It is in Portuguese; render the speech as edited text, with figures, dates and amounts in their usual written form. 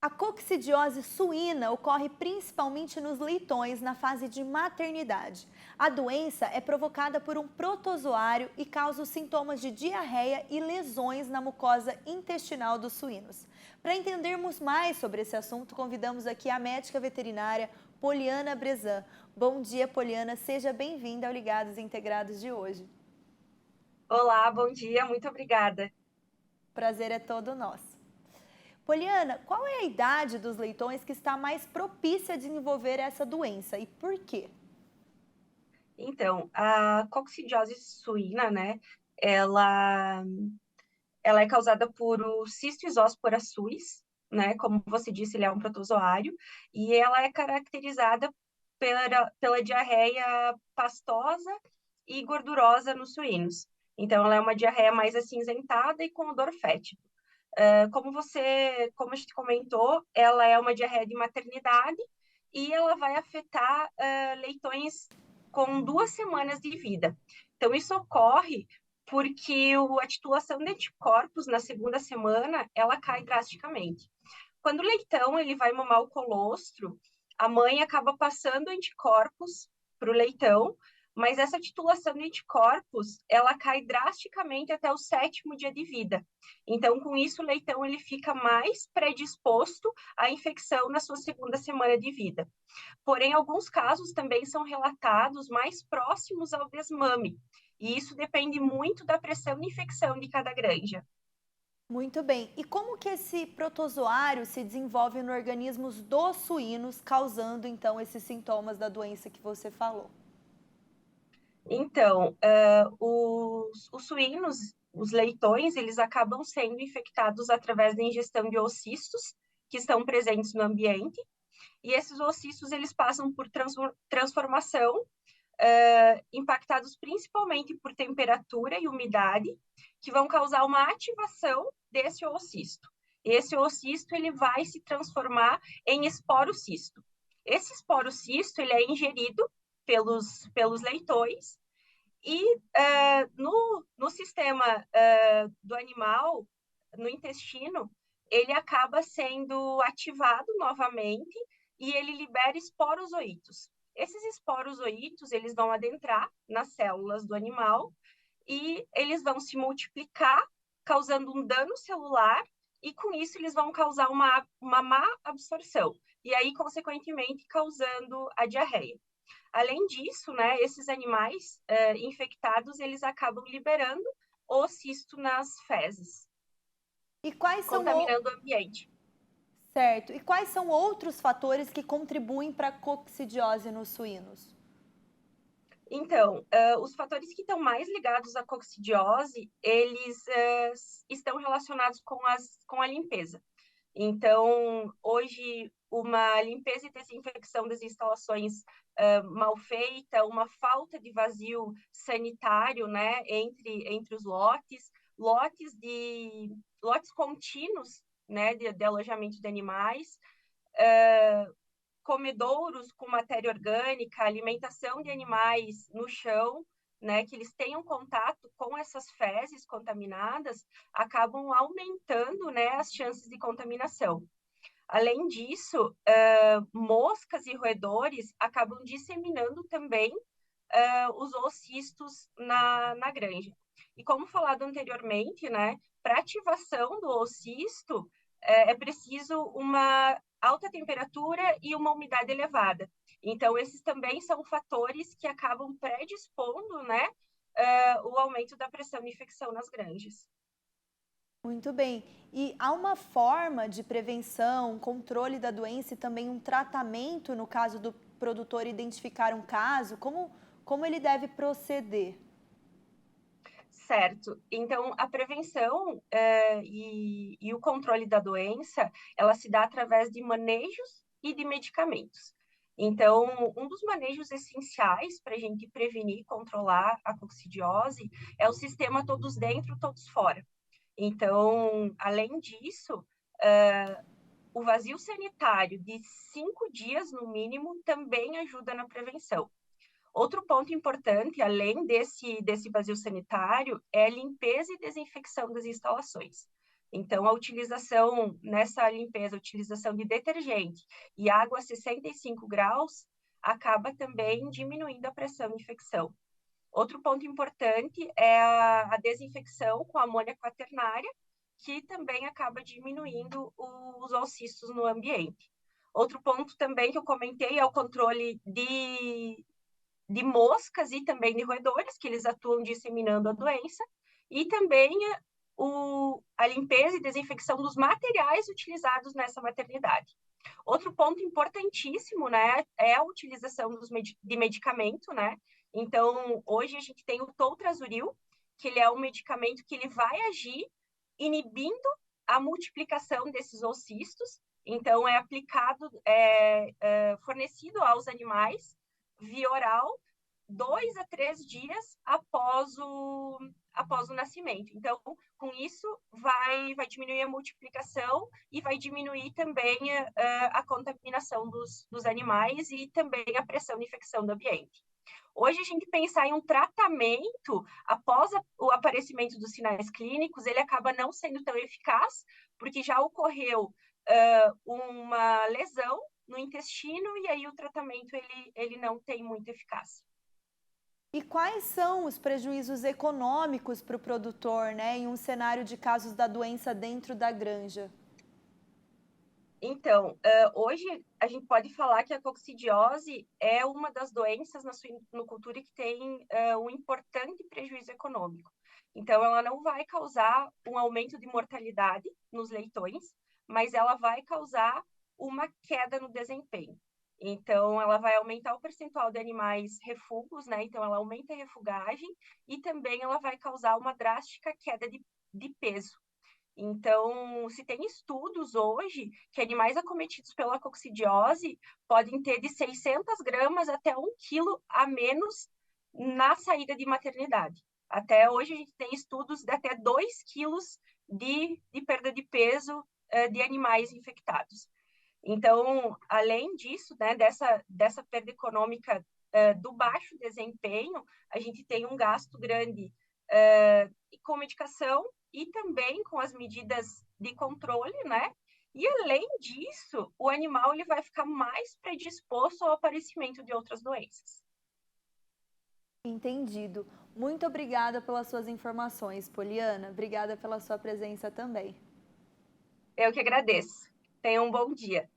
A coccidiose suína ocorre principalmente nos leitões na fase de maternidade. A doença é provocada por um protozoário e causa os sintomas de diarreia e lesões na mucosa intestinal dos suínos. Para entendermos mais sobre esse assunto, convidamos aqui a médica veterinária Poliana Brezan. Bom dia, Poliana. Seja bem-vinda ao Ligados Integrados de hoje. Olá, bom dia, muito obrigada. Prazer é todo nosso. Poliana, qual é a idade dos leitões que está mais propícia a desenvolver essa doença e por quê? Então, a coccidiose suína, né, ela, ela é causada por o Cisto isóspora suis, né, como você disse, ele é um protozoário, e ela é caracterizada pela diarreia pastosa e gordurosa nos suínos. Então, ela é uma diarreia mais acinzentada e com odor fétido. Como a gente comentou, ela é uma diarreia de maternidade e ela vai afetar leitões com 2 semanas de vida. Então, isso ocorre porque a titulação de anticorpos na segunda semana, ela cai drasticamente. Quando o leitão ele vai mamar o colostro, a mãe acaba passando anticorpos para o leitão, mas essa titulação de anticorpos, ela cai drasticamente até o 7º dia de vida. Então, com isso, o leitão ele fica mais predisposto à infecção na sua segunda semana de vida. Porém, alguns casos também são relatados mais próximos ao desmame, e isso depende muito da pressão de infecção de cada granja. Muito bem. E como que esse protozoário se desenvolve no organismo dos suínos, causando então esses sintomas da doença que você falou? Então, os suínos, os leitões, eles acabam sendo infectados através da ingestão de oocistos que estão presentes no ambiente, e esses oocistos, eles passam por transformação, impactados principalmente por temperatura e umidade, que vão causar uma ativação desse oocisto. Esse oocisto, ele vai se transformar em esporocisto. Esse esporocisto, ele é ingerido pelos leitões, e no sistema do animal, no intestino, ele acaba sendo ativado novamente e ele libera esporozoítos. Esses esporozoítos, eles vão adentrar nas células do animal e eles vão se multiplicar, causando um dano celular, e com isso eles vão causar uma má absorção, e aí, consequentemente, causando a diarreia. Além disso, né, esses animais infectados, eles acabam liberando o cisto nas fezes, E quais são contaminando o ambiente. certo? E quais são outros fatores que contribuem para a coccidiose nos suínos? Então, os fatores que estão mais ligados à coccidiose, eles estão relacionados com a limpeza. Então, hoje, uma limpeza e desinfecção das instalações mal feita, uma falta de vazio sanitário, né, entre os lotes contínuos, né, de alojamento de animais, comedouros com matéria orgânica, alimentação de animais no chão, né, que eles tenham contato com essas fezes contaminadas, acabam aumentando, né, as chances de contaminação. Além disso, moscas e roedores acabam disseminando também os oocistos na granja. E como falado anteriormente, né, para ativação do oocisto, é preciso uma alta temperatura e uma umidade elevada. Então, esses também são fatores que acabam predispondo, né, o aumento da pressão de infecção nas granjas. Muito bem. E há uma forma de prevenção, controle da doença e também um tratamento no caso do produtor identificar um caso? Como ele deve proceder? Certo. Então, a prevenção e o controle da doença, ela se dá através de manejos e de medicamentos. Então, um dos manejos essenciais para a gente prevenir e controlar a coccidiose é o sistema todos dentro, todos fora. Então, além disso, o vazio sanitário de 5 dias, no mínimo, também ajuda na prevenção. Outro ponto importante, além desse vazio sanitário, é a limpeza e desinfecção das instalações. Então, a utilização nessa limpeza, a utilização de detergente e água a 65 graus acaba também diminuindo a pressão de infecção. Outro ponto importante é a desinfecção com amônia quaternária, que também acaba diminuindo os oocistos no ambiente. Outro ponto também que eu comentei é o controle de moscas e também de roedores, que eles atuam disseminando a doença, e também a limpeza e desinfecção dos materiais utilizados nessa maternidade. Outro ponto importantíssimo, né, é a utilização de medicamento, né? Então, hoje a gente tem o toltrazuril, que ele é um medicamento que ele vai agir inibindo a multiplicação desses oocistos. Então, é aplicado, fornecido aos animais via oral 2 a 3 dias após o nascimento. Então, com isso, vai diminuir a multiplicação e vai diminuir também a contaminação dos animais e também a pressão de infecção do ambiente. Hoje, a gente pensar em um tratamento após o aparecimento dos sinais clínicos, ele acaba não sendo tão eficaz, porque já ocorreu uma lesão no intestino e aí o tratamento ele não tem muita eficácia. E quais são os prejuízos econômicos para o produtor, né, em um cenário de casos da doença dentro da granja? Então, hoje a gente pode falar que a coccidiose é uma das doenças na suinocultura que tem um importante prejuízo econômico. Então, ela não vai causar um aumento de mortalidade nos leitões, mas ela vai causar uma queda no desempenho. Então, ela vai aumentar o percentual de animais refugos, né? Então, ela aumenta a refugagem e também ela vai causar uma drástica queda de peso. Então, se tem estudos hoje que animais acometidos pela coccidiose podem ter de 600 gramas até 1 quilo a menos na saída de maternidade. Até hoje, a gente tem estudos de até 2 quilos de perda de peso de animais infectados. Então, além disso, né, dessa perda econômica do baixo desempenho, a gente tem um gasto grande com medicação e também com as medidas de controle, né? E além disso, o animal ele vai ficar mais predisposto ao aparecimento de outras doenças. Entendido. Muito obrigada pelas suas informações, Poliana. Obrigada pela sua presença também. Eu que agradeço. Tenha um bom dia.